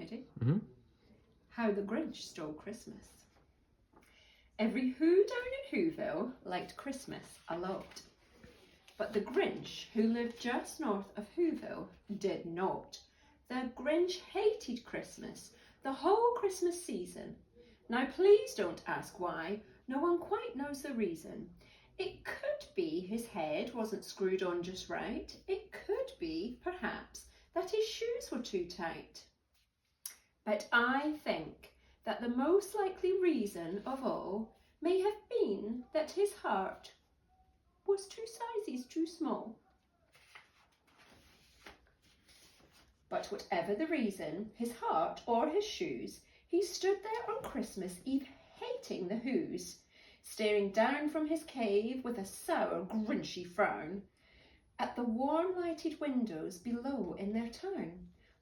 Ready? Mm-hmm. How the Grinch Stole Christmas. Every Who down in Whoville liked Christmas a lot. But the Grinch, who lived just north of Whoville, did not. The Grinch hated Christmas, the whole Christmas season. Now please don't ask why, no one quite knows the reason. It could be his head wasn't screwed on just right. It could be, perhaps, that his shoes were too tight. But I think that the most likely reason of all may have been that his heart was 2 sizes too small. But whatever the reason, his heart or his shoes, he stood there on Christmas Eve hating the Whos, staring down from his cave with a sour, grinchy frown at the warm lighted windows below in their town.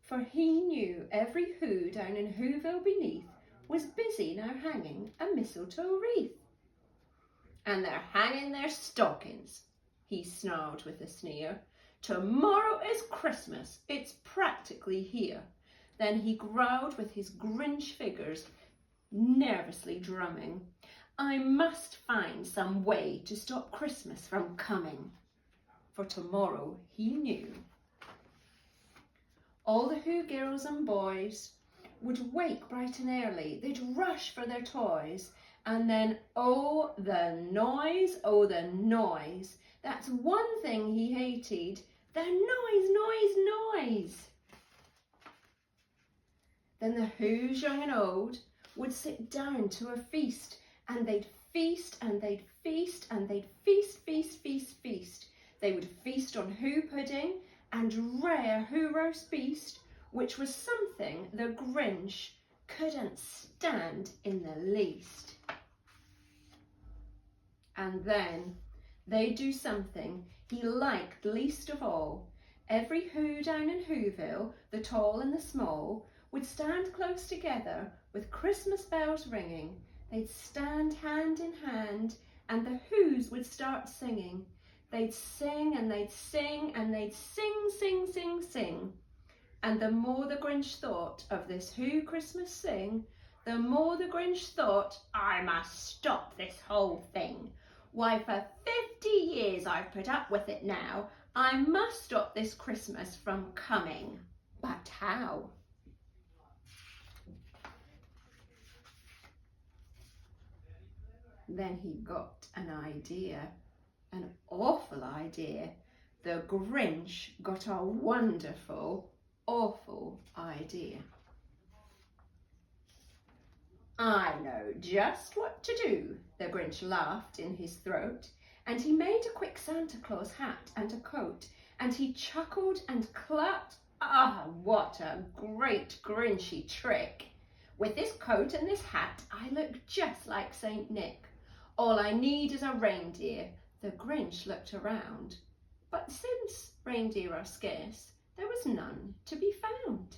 For he knew every Who down in Whoville beneath was busy now hanging a mistletoe wreath. And they're hanging their stockings, he snarled with a sneer. Tomorrow is Christmas, it's practically here. Then he growled with his Grinch fingers nervously drumming. I must find some way to stop Christmas from coming. For tomorrow, he knew, all the Who girls and boys would wake bright and early. They'd rush for their toys. And then, oh, the noise, oh, the noise. That's one thing he hated. The noise. Then the Whos, young and old, would sit down to a feast. And they'd feast, and they'd feast, and they'd feast. They would feast on Who pudding and rare Who roast beast, which was something the Grinch couldn't stand in the least. And then they'd do something he liked least of all. Every Who down in Whoville, the tall and the small, would stand close together with Christmas bells ringing. They'd stand hand in hand, and the Whos would start singing. They'd sing and they'd sing and they'd sing. And the more the Grinch thought of this Who Christmas sing, the more the Grinch thought, I must stop this whole thing. Why, for 50 years I've put up with it now. I must stop this Christmas from coming. But how? Then he got an idea, an awful idea. The Grinch got a wonderful, awful idea. I know just what to do, the Grinch laughed in his throat, and he made a quick Santa Claus hat and a coat, and he chuckled and clapped. Ah, what a great Grinchy trick! With this coat and this hat, I look just like Saint Nick. All I need is a reindeer. The Grinch looked around, but since reindeer are scarce, there was none to be found.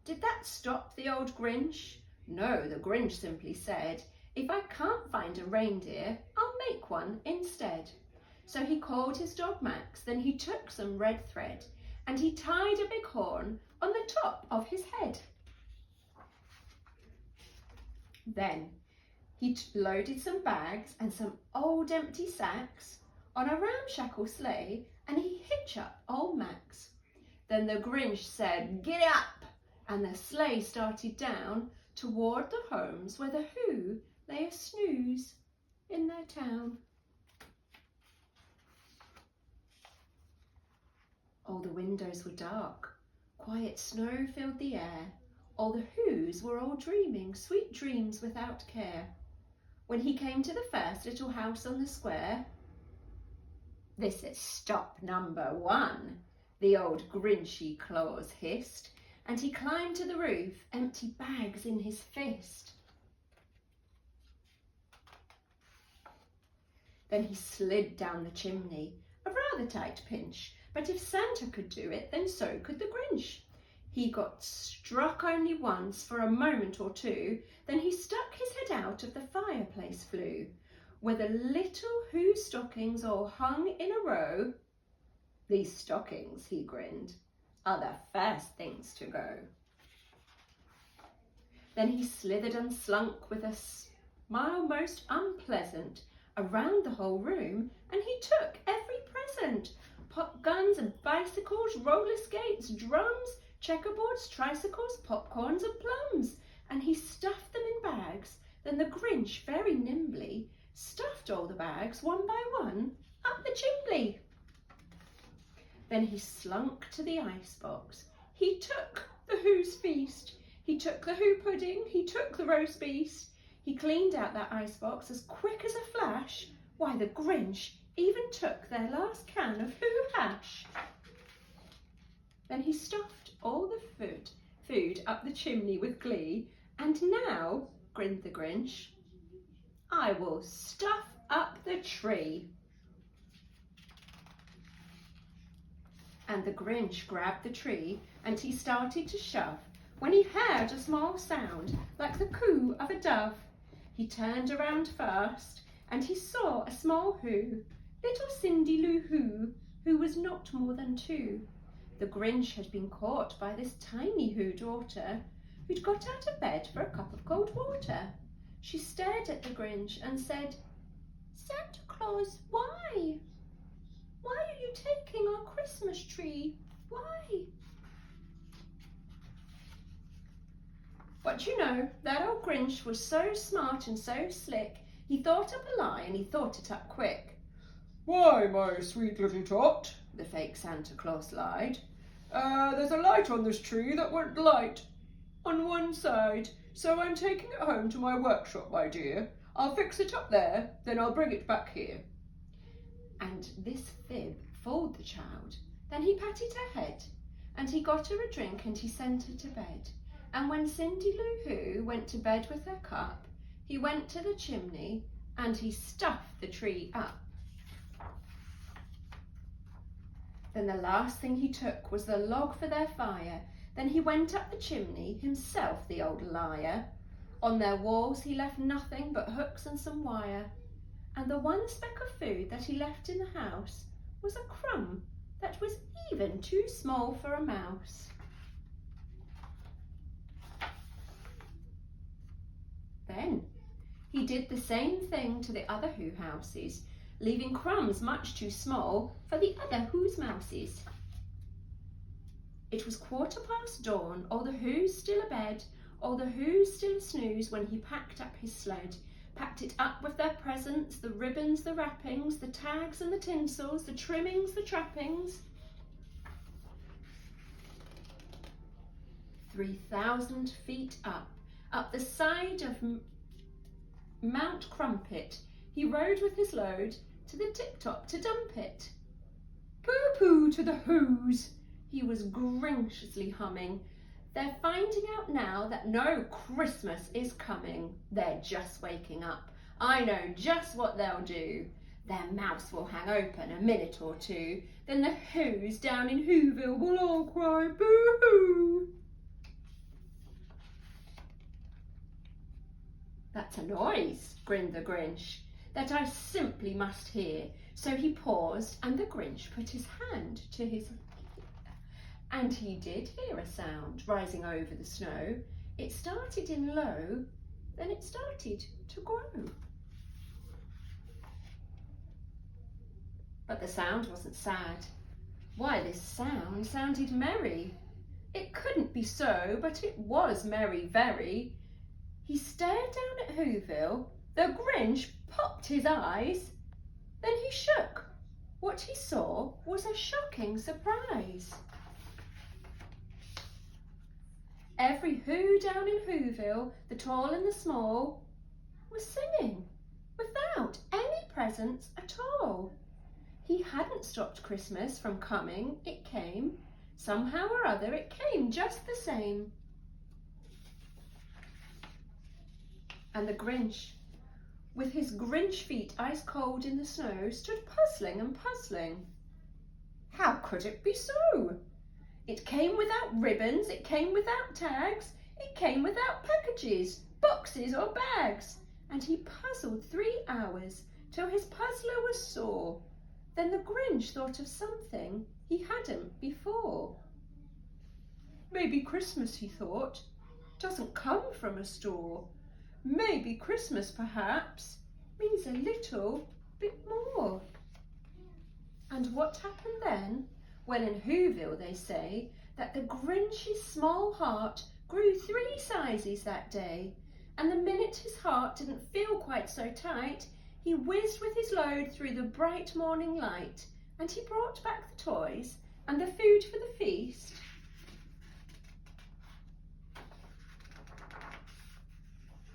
Did that stop the old Grinch? No, the Grinch simply said, if I can't find a reindeer, I'll make one instead. So he called his dog Max, then he took some red thread, and he tied a big horn on the top of his head. Then he loaded some bags and some old empty sacks on a ramshackle sleigh, and he hitched up old Max. Then the Grinch said, "Get up!" and the sleigh started down toward the homes where the Who lay a snooze in their town. All the windows were dark. Quiet snow filled the air. All the Whos were all dreaming sweet dreams without care. When he came to the first little house on the square, "This is stop number 1, the old Grinchy Claus hissed, and he climbed to the roof, empty bags in his fist. Then he slid down the chimney, a rather tight pinch, but if Santa could do it, then so could the Grinch. He got struck only once for a moment or two, then he stuck his head out of the fireplace flue, where the little Who stockings all hung in a row. These stockings, he grinned, are the first things to go. Then he slithered and slunk with a smile most unpleasant around the whole room, and he took every present: pop guns and bicycles, roller skates, drums, checkerboards, tricycles, popcorns and plums, and he stuffed them in bags. Then the Grinch very nimbly stuffed all the bags one by one up the chimney. Then he slunk to the icebox. He took the Who's feast. He took the Who pudding. He took the roast beast. He cleaned out that icebox as quick as a flash. Why, the Grinch even took their last can of Who hash. Then he stuffed all the food up the chimney with glee. And now, grinned the Grinch, I will stuff up the tree. And the Grinch grabbed the tree and he started to shove, when he heard a small sound like the coo of a dove. He turned around fast and he saw a small Who, little Cindy Lou who was not more than 2. The Grinch had been caught by this tiny Who daughter, who'd got out of bed for a cup of cold water. She stared at the Grinch and said, "Santa Claus, why? Why are you taking our Christmas tree? Why?" But you know, that old Grinch was so smart and so slick, he thought up a lie and he thought it up quick. "Why, my sweet little tot," the fake Santa Claus lied, "there's a light on this tree that won't light on one side, so I'm taking it home to my workshop, my dear. I'll fix it up there, then I'll bring it back here." And this fib fooled the child. Then he patted her head, and he got her a drink and he sent her to bed. And when Cindy Lou Who went to bed with her cup, he went to the chimney and he stuffed the tree up. Then the last thing he took was the log for their fire. Then he went up the chimney, himself the old liar. On their walls he left nothing but hooks and some wire. And the one speck of food that he left in the house was a crumb that was even too small for a mouse. Then he did the same thing to the other Who houses, leaving crumbs much too small for the other Who's mouses. It was 15:15 dawn, all the Who's still abed, all the Who's still asnooze, when he packed up his sled, packed it up with their presents, the ribbons, the wrappings, the tags and the tinsels, the trimmings, the trappings. 3,000 feet up the side of Mount Crumpet, he rode with his load to the tip-top to dump it. "Pooh-pooh to the Who's," he was grinchiously humming. "They're finding out now that no Christmas is coming. They're just waking up. I know just what they'll do. Their mouths will hang open a minute or two. Then the Who's down in Whoville will all cry boo-hoo." "That's a noise," grinned the Grinch, "that I simply must hear." So he paused and the Grinch put his hand to his ear. And he did hear a sound rising over the snow. It started in low, then it started to grow. But the sound wasn't sad. Why, this sound sounded merry. It couldn't be so, but it was merry very. He stared down at Whoville. The Grinch popped his eyes. Then he shook. What he saw was a shocking surprise. Every Who down in Whoville, the tall and the small, was singing without any presents at all. He hadn't stopped Christmas from coming. It came. Somehow or other, it came just the same. And the Grinch, with his Grinch feet ice cold in the snow, stood puzzling and puzzling. How could it be so? It came without ribbons, it came without tags, it came without packages, boxes or bags. And he puzzled 3 hours till his puzzler was sore. Then the Grinch thought of something he hadn't before. Maybe Christmas, he thought, doesn't come from a store. Maybe Christmas, perhaps, means a little bit more. And what happened then? Well, in Whoville they say that the Grinch's small heart grew 3 sizes that day, and the minute his heart didn't feel quite so tight, he whizzed with his load through the bright morning light, and he brought back the toys and the food for the feast.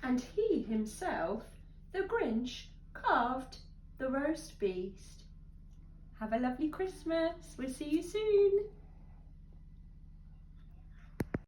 And he himself, the Grinch, carved the roast beast. Have a lovely Christmas. We'll see you soon.